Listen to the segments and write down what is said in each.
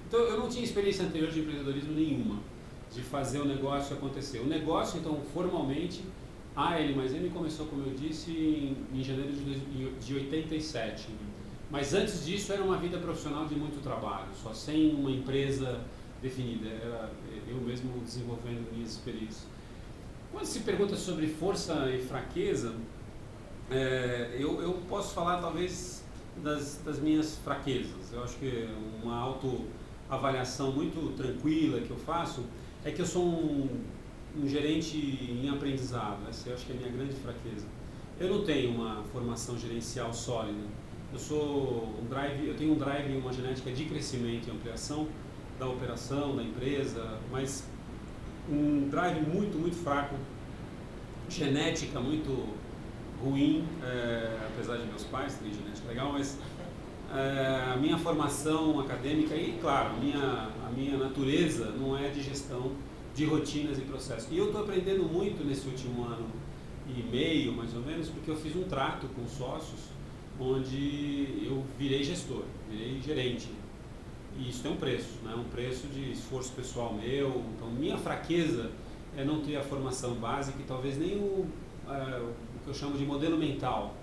Então eu não tinha experiência anterior de empreendedorismo nenhuma, de fazer o negócio acontecer. O negócio, então, formalmente, a L mais M começou, como eu disse, em janeiro de 87. Mas antes disso era uma vida profissional de muito trabalho, só sem uma empresa definida, era eu mesmo desenvolvendo minhas experiências. Quando se pergunta sobre força e fraqueza, eu posso falar talvez das minhas fraquezas. Eu acho que uma autoavaliação muito tranquila que eu faço é que eu sou um gerente em aprendizado. Essa eu acho que é a minha grande fraqueza. Eu não tenho uma formação gerencial sólida. Eu tenho um drive e uma genética de crescimento e ampliação da operação, da empresa, mas um drive muito, muito fraco, genética muito ruim, apesar de meus pais terem genética legal, mas a minha formação acadêmica e, claro, a minha natureza não é de gestão de rotinas e processos. E eu estou aprendendo muito nesse último ano e meio, mais ou menos, porque eu fiz um trato com sócios onde eu virei gestor, virei gerente. E isso tem um preço, né? Um preço de esforço pessoal meu. Então, minha fraqueza é não ter a formação básica e talvez nem o que eu chamo de modelo mental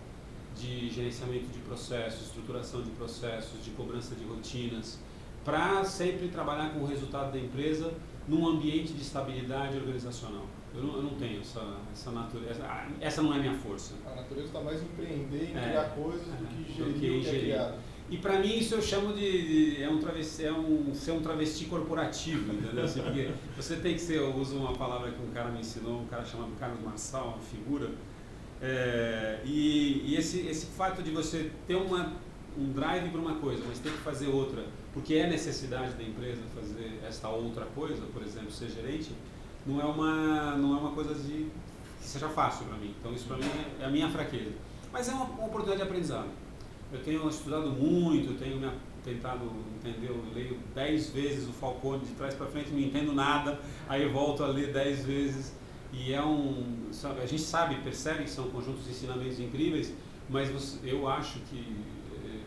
de gerenciamento de processos, estruturação de processos, de cobrança de rotinas, para sempre trabalhar com o resultado da empresa num ambiente de estabilidade organizacional. Eu não tenho essa natureza, essa não é minha força. A natureza está mais em empreender, em criar coisas do que gerir o que é criado. E para mim isso eu chamo ser um travesti corporativo, entendeu? Assim, porque você tem que ser, eu uso uma palavra que um cara me ensinou, um cara chamado Carlos Marçal, uma figura, e esse fato de você ter um drive para uma coisa, mas ter que fazer outra, porque é necessidade da empresa fazer esta outra coisa, por exemplo, ser gerente, não é uma coisa que seja fácil para mim. Então isso para mim é a minha fraqueza. Mas é uma oportunidade de aprendizado. Eu tenho estudado muito, tenho tentado entender, eu leio 10 vezes o Falcone de trás para frente, não entendo nada, aí volto a ler 10 vezes. E a gente percebe que são conjuntos de ensinamentos incríveis, mas eu acho que,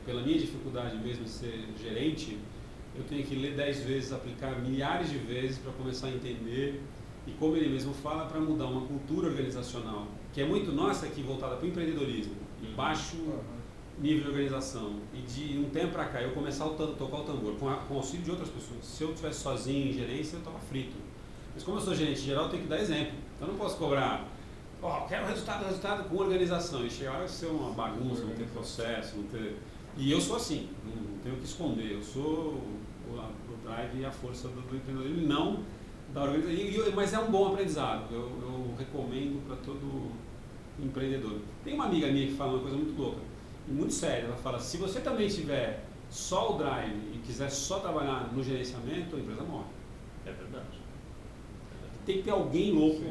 pela minha dificuldade mesmo de ser gerente, eu tenho que ler 10 vezes, aplicar milhares de vezes para começar a entender. E como ele mesmo fala, para mudar uma cultura organizacional, que é muito nossa aqui, voltada para o empreendedorismo, em baixo nível de organização. E de um tempo para cá, eu começar a tocar o tambor, com o auxílio de outras pessoas. Se eu estivesse sozinho em gerência, eu estava frito. Mas como eu sou gerente geral, eu tenho que dar exemplo. Então eu não posso cobrar, quero resultado com organização. E chegar a ser uma bagunça, não ter processo, não ter... E eu sou assim, não tenho o que esconder. Eu sou o drive e a força do empreendedorismo, não da organização. Mas é um bom aprendizado, eu recomendo para todo empreendedor. Tem uma amiga minha que fala uma coisa muito louca, muito séria. Ela fala, se você também tiver só o drive e quiser só trabalhar no gerenciamento, a empresa morre. É verdade. Tem que ter alguém louco,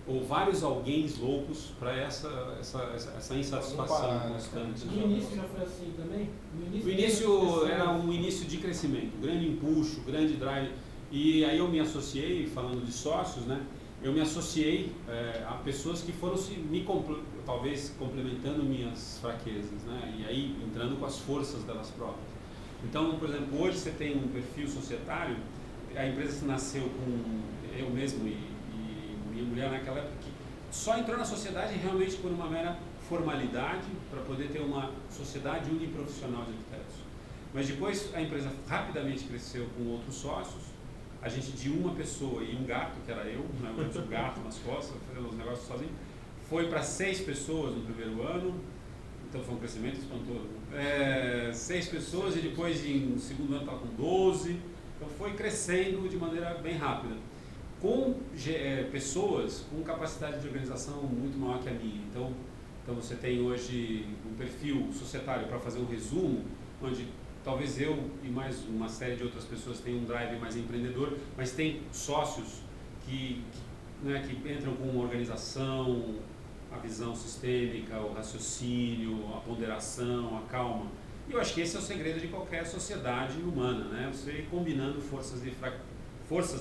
ou vários alguéns loucos para essa insatisfação constante. No início já foi assim também? O início era um início de crescimento, grande empuxo, grande drive. E aí eu me associei, falando de sócios, né? Eu me associei a pessoas que foram talvez complementando minhas fraquezas, né? E aí entrando com as forças delas próprias. Então, por exemplo, hoje você tem um perfil societário, a empresa nasceu com eu mesmo e minha mulher naquela época, que só entrou na sociedade realmente por uma mera formalidade, para poder ter uma sociedade uniprofissional de arquitetos. Mas depois a empresa rapidamente cresceu com outros sócios, a gente de uma pessoa e um gato, que era eu, né, um gato nas costas, fazendo os negócios sozinho, foi para 6 pessoas no primeiro ano, então foi um crescimento espantoso. 6 pessoas e depois no segundo ano estava com 12, então foi crescendo de maneira bem rápida, com pessoas com capacidade de organização muito maior que a minha. Então você tem hoje um perfil societário, para fazer um resumo, onde talvez eu e mais uma série de outras pessoas tenham um drive mais empreendedor, mas tem sócios que entram com uma organização, a visão sistêmica, o raciocínio, a ponderação, a calma. E eu acho que esse é o segredo de qualquer sociedade humana, né? Você ir combinando forças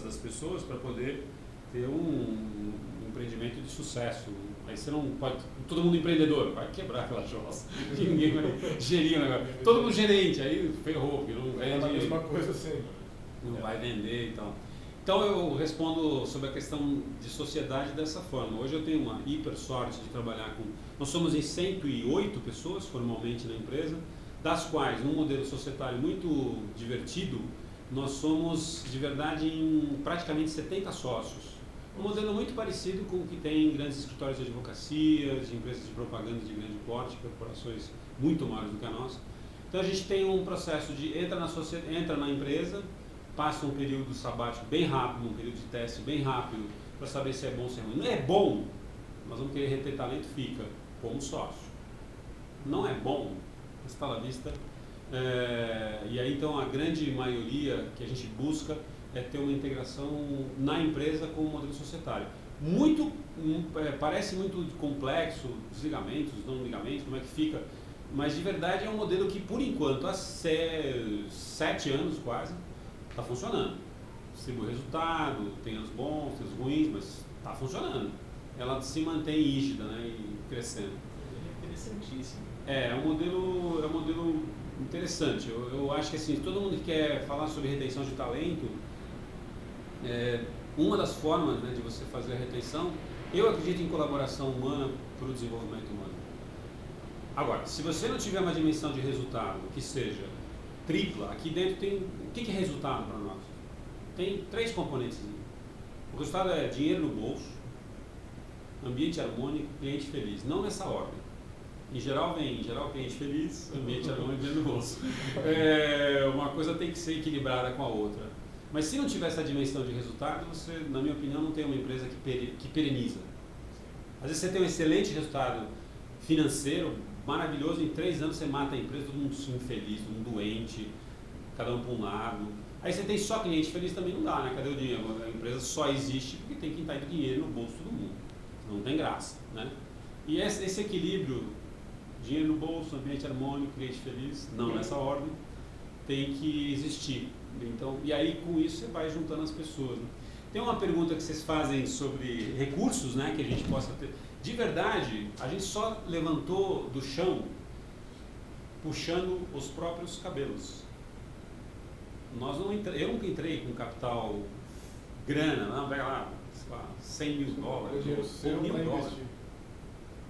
das pessoas para poder ter um empreendimento de sucesso. Aí você não pode... Todo mundo empreendedor, vai quebrar aquela jossa. Ninguém vai gerir o negócio. Todo mundo gerente, aí ferrou. É a mesma coisa sempre. não vai vender e tal. Então eu respondo sobre a questão de sociedade dessa forma. Hoje eu tenho uma hiper sorte de trabalhar com... Nós somos em 108 pessoas formalmente na empresa, das quais, num modelo societário muito divertido, nós somos de verdade em praticamente 70 sócios. Um modelo muito parecido com o que tem em grandes escritórios de advocacia, de empresas de propaganda de grande porte, corporações muito maiores do que a nossa. Então a gente tem um processo de entra na empresa, passa um período sabático bem rápido, um período de teste bem rápido, para saber se é bom ou se é ruim. Não é bom, nós vamos querer reter talento, fica como sócio. Não é bom, está à vista. E aí então a grande maioria que a gente busca é ter uma integração na empresa com o modelo societário. Parece muito complexo, os ligamentos, os não ligamentos, como é que fica, mas de verdade é um modelo que por enquanto há 7 anos quase está funcionando. Distribui resultado, tem anos bons, tem anos ruins, mas está funcionando. Ela se mantém rígida, né, e crescendo. É interessantíssimo. É um modelo interessante. Eu acho que assim, todo mundo que quer falar sobre retenção de talento, uma das formas, né, de você fazer a retenção, eu acredito em colaboração humana para o desenvolvimento humano. Agora, se você não tiver uma dimensão de resultado que seja tripla, aqui dentro tem... O que é resultado para nós? Tem 3 componentes. O resultado é dinheiro no bolso, ambiente harmônico, cliente feliz. Não nessa ordem. Em geral cliente feliz, ambiente harmônico e dinheiro no bolso. Uma coisa tem que ser equilibrada com a outra. Mas se não tiver essa dimensão de resultado, você, na minha opinião, não tem uma empresa que pereniza. Às vezes você tem um excelente resultado financeiro, maravilhoso, em 3 anos você mata a empresa, todo mundo infeliz, todo mundo doente, cada um para um lado. Aí você tem só cliente feliz, também não dá, né? Cadê o dinheiro? A empresa só existe porque tem que estar indo dinheiro no bolso de todo mundo. Não tem graça, né? E esse equilíbrio, dinheiro no bolso, ambiente harmônico, cliente feliz, não nessa ordem, tem que existir. Então, e aí com isso você vai juntando as pessoas, né? Tem uma pergunta que vocês fazem sobre recursos, né, que a gente possa ter. De verdade, a gente só levantou do chão puxando os próprios cabelos. Eu nunca entrei com capital grana, não, vai lá, sei lá, 100 mil dólares, ou $1.000.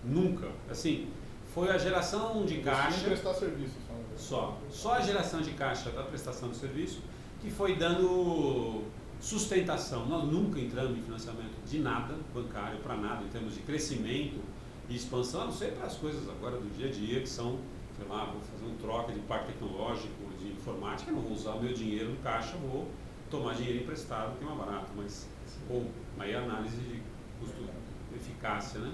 Nunca. Assim, foi a geração de caixa. Prestar serviço, só a geração de caixa da prestação de serviço que foi dando sustentação. Nós nunca entramos em financiamento de nada bancário, para nada, em termos de crescimento e expansão, a não ser para as coisas agora do dia a dia, que são, sei lá, vou fazer um troca de parque tecnológico, de informática, não vou usar o meu dinheiro no caixa, vou tomar dinheiro emprestado, que é mais barato, mas aí a análise de custo-eficácia, né?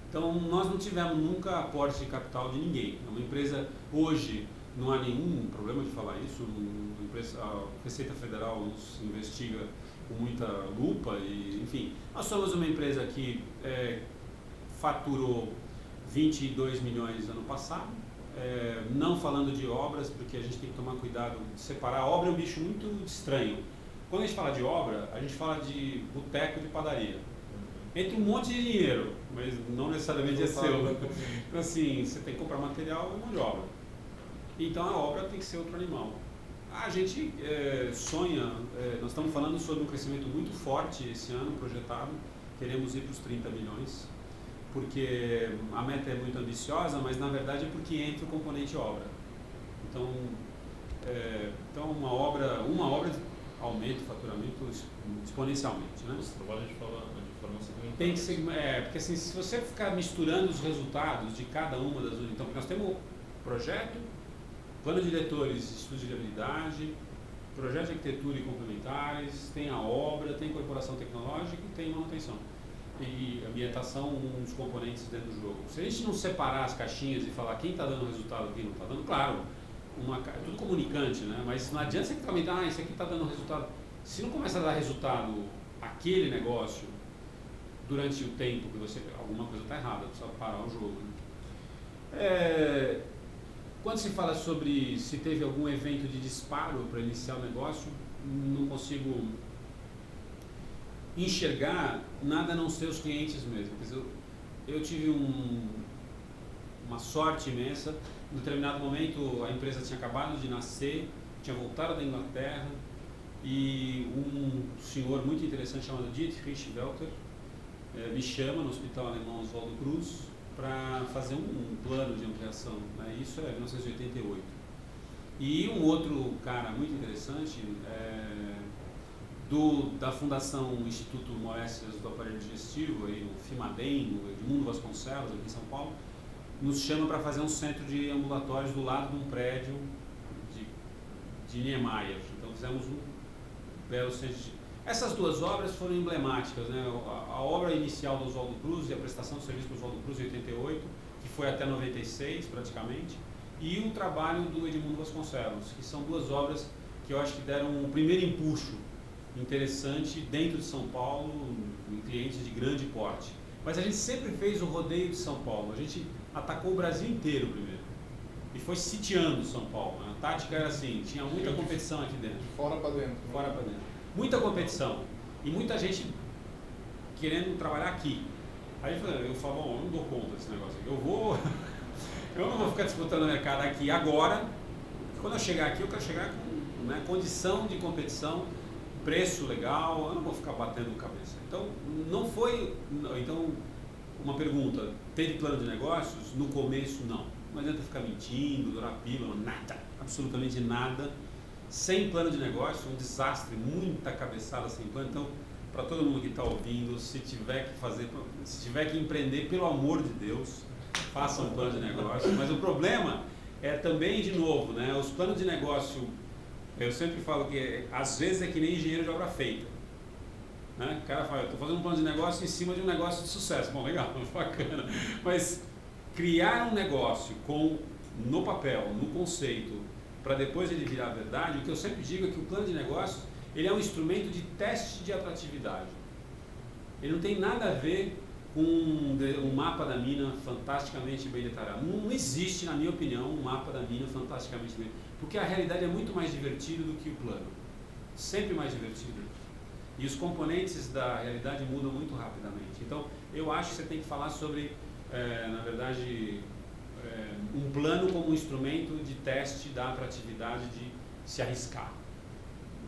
Então, nós não tivemos nunca aporte de capital de ninguém. É uma empresa, hoje, não há nenhum problema de falar isso, a Receita Federal nos investiga com muita lupa, e, enfim. Nós somos uma empresa que faturou 22 milhões ano passado, não falando de obras, porque a gente tem que tomar cuidado de separar. A obra é um bicho muito estranho. Quando a gente fala de obra, a gente fala de boteco de padaria. Entra um monte de dinheiro, mas não necessariamente é seu. Então assim, você tem que comprar material e mão de obra. Então a obra tem que ser outro animal. A gente sonha, nós estamos falando sobre um crescimento muito forte esse ano, projetado. Queremos ir para os 30 milhões, porque a meta é muito ambiciosa, mas na verdade é porque entra o componente obra. Então uma obra aumenta o faturamento exponencialmente, né? Você trabalha de forma segmentada. Tem que ser, porque assim, se você ficar misturando os resultados de cada uma das unidades, então nós temos projeto, plano de diretores, estudo de viabilidade, projeto de arquitetura e complementares, tem a obra, tem incorporação tecnológica e tem manutenção. E ambientação, uns componentes dentro do jogo. Se a gente não separar as caixinhas e falar quem está dando resultado e quem não está dando, claro, tudo comunicante, né? Mas não adianta você também dar, isso aqui está dando resultado. Se não começa a dar resultado aquele negócio durante o tempo que alguma coisa está errada, precisa parar o jogo, né? Quando se fala sobre se teve algum evento de disparo para iniciar o negócio, não consigo enxergar nada a não ser os clientes mesmo. Quer dizer, eu tive uma sorte imensa. Em determinado momento a empresa tinha acabado de nascer, tinha voltado da Inglaterra E um senhor muito interessante chamado Dietrich Welter me chama no Hospital Alemão Oswaldo Cruz para fazer um plano de ampliação, né? Isso é 1988. E um outro cara muito interessante, da Fundação Instituto Moléstias do Aparelho Digestivo, aí, o FIMADEM, o Edmundo Vasconcelos, aqui em São Paulo, nos chama para fazer um centro de ambulatórios do lado de um prédio de Niemeyer. Então fizemos um belo centro de... Essas duas obras foram emblemáticas, né? A obra inicial do Oswaldo Cruz e a prestação de serviço do Oswaldo Cruz em 88, que foi até 96 praticamente, e o trabalho do Edmundo Vasconcelos, que são duas obras que eu acho que deram um primeiro empuxo interessante dentro de São Paulo, em clientes de grande porte. Mas a gente sempre fez o rodeio de São Paulo, a gente atacou o Brasil inteiro primeiro e foi sitiando São Paulo, né? A tática era assim, tinha muita competição aqui dentro. De fora para dentro. Fora para dentro. Muita competição e muita gente querendo trabalhar aqui. Aí eu falo, bom, eu não dou conta desse negócio aqui, eu não vou ficar disputando o mercado aqui agora. Quando eu chegar aqui, eu quero chegar com, né, condição de competição, preço legal, eu não vou ficar batendo cabeça. Então, não foi... Então, uma pergunta, teve plano de negócios? No começo, não. Não adianta ficar mentindo, dourar pílula, nada, absolutamente nada. Sem plano de negócio, um desastre, muita cabeçada sem plano. Então, para todo mundo que está ouvindo, se tiver que empreender, pelo amor de Deus, faça um plano de negócio. Mas o problema é também, de novo, né, os planos de negócio, eu sempre falo que às vezes é que nem engenheiro de obra feita. Né? O cara fala, eu estou fazendo um plano de negócio em cima de um negócio de sucesso. Bom, legal, bacana. Mas criar um negócio no papel, no conceito, para depois ele virar verdade, o que eu sempre digo é que o plano de negócios ele é um instrumento de teste de atratividade. Ele não tem nada a ver com um mapa da mina fantasticamente bem detalhado. Não existe, na minha opinião, um mapa da mina fantasticamente bem detalhado, porque a realidade é muito mais divertida do que o plano. Sempre mais divertida. E os componentes da realidade mudam muito rapidamente. Então, eu acho que você tem que falar sobre, na verdade, um plano como um instrumento de teste da atratividade de se arriscar.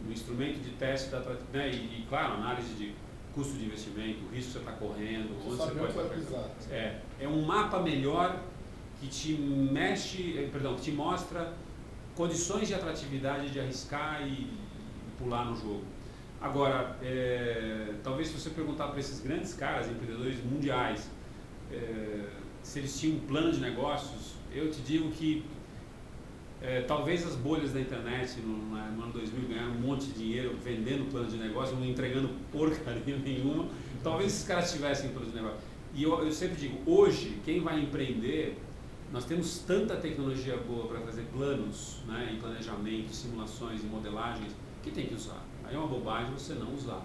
Um instrumento de teste da atratividade, né? E claro, análise de custo de investimento, o risco que você está correndo, onde você pode pisar. É um mapa melhor que te que te mostra condições de atratividade de arriscar e pular no jogo. Agora, talvez se você perguntar para esses grandes caras, empreendedores mundiais, se eles tinham um plano de negócios, eu te digo que talvez as bolhas da internet no ano 2000 ganharam um monte de dinheiro vendendo plano de negócio, não entregando porcaria nenhuma. Talvez esses caras tivessem plano de negócio. E eu sempre digo, hoje, quem vai empreender, nós temos tanta tecnologia boa para fazer planos, né, em planejamento, simulações e modelagens, que tem que usar. Aí é uma bobagem você não usar.